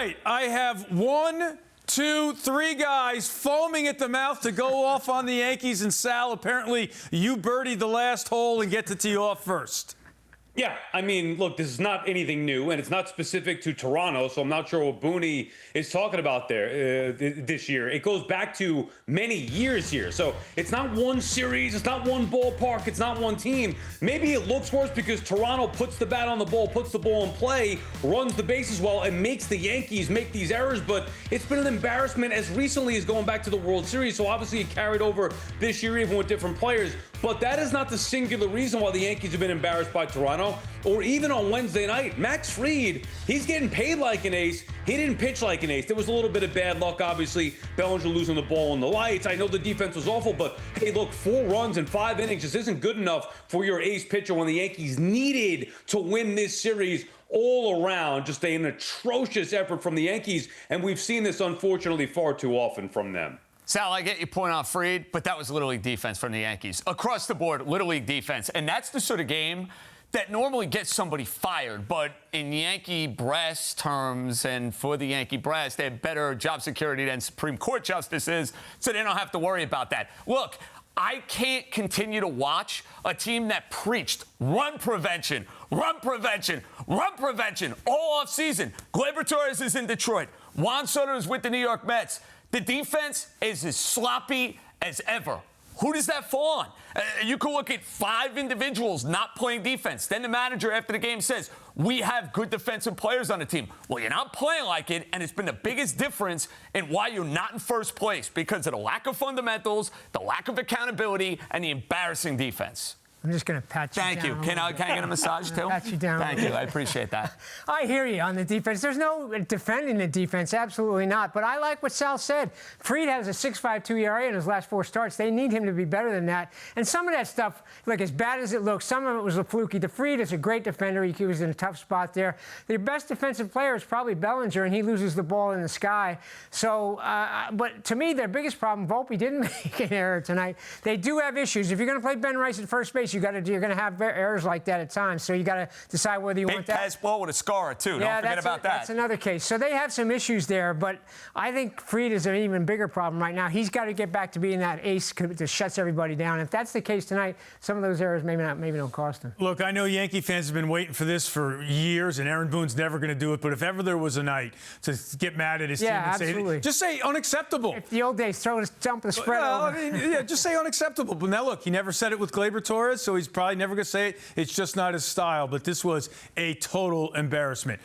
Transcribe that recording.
tonight, I have 1, 2, 3 guys foaming at the mouth to go off on the Yankees. And Sal, apparently you birdied the last hole and get to tee off first. Yeah, I mean, look, this is not anything new, and it's not specific to Toronto, so I'm not sure what Boone is talking about there this year. It goes back to many years here. So it's not one series, it's not one ballpark, it's not one team. Maybe it looks worse because Toronto puts the bat on the ball, puts the ball in play, runs the bases well, and makes the Yankees make these errors, but it's been an embarrassment as recently as going back to the World Series, so obviously it carried over this year even with different players. But that is not the singular reason why the Yankees have been embarrassed by Toronto, or even on Wednesday night. Max Fried, he's getting paid like an ace. He didn't pitch like an ace. There was a little bit of bad luck, obviously. Bellinger losing the ball in the lights. I know the defense was awful, but hey, look, 4 runs in 5 innings just isn't good enough for your ace pitcher when the Yankees needed to win this series all around. Just an atrocious effort from the Yankees, and we've seen this, unfortunately, far too often from them. Sal, I get your point on Fried, but that was Little League defense from the Yankees. Across the board, Little League defense. And that's the sort of game that normally gets somebody fired. But in Yankee brass terms, and for the Yankee brass, they have better job security than Supreme Court justices, so they don't have to worry about that. Look, I can't continue to watch a team that preached run prevention, run prevention, run prevention all offseason. Gleyber Torres is in Detroit. Juan Soto is with the New York Mets. The defense is as sloppy as ever. Who does that fall on? You can look at 5 individuals not playing defense. Then the manager after the game says, we have good defensive players on the team. Well, you're not playing like it, and it's been the biggest difference in why you're not in first place because of the lack of fundamentals, the lack of accountability, and the embarrassing defense. I'm just going to pat you down. Thank you. Can I get a massage, too? Pat you down. Thank you. I appreciate that. I hear you on the defense. There's no defending the defense. Absolutely not. But I like what Sal said. Fried has a 6.52 ERA in his last 4 starts. They need him to be better than that. And some of that stuff, like as bad as it looks, some of it was a fluky. The Fried is a great defender. He was in a tough spot there. Their best defensive player is probably Bellinger, and he loses the ball in the sky. So, but to me, their biggest problem, Volpe didn't make an error tonight. They do have issues. If you're going to play Ben Rice at first base, you're going to have errors like that at times. So you got to decide whether you want that. Big pass ball with a scar, too. Yeah, Don't forget about that. That's another case. So they have some issues there, but I think Fried is an even bigger problem right now. He's got to get back to being that ace that shuts everybody down. If that's the case tonight, some of those errors maybe don't cost him. Look, I know Yankee fans have been waiting for this for years, and Aaron Boone's never going to do it. But if ever there was a night to get mad at his team and say, just say unacceptable. If the old days, jump the spread over. I mean, yeah, just say unacceptable. But now look, he never said it with Gleyber Torres, so he's probably never going to say it. It's just not his style. But this was a total embarrassment.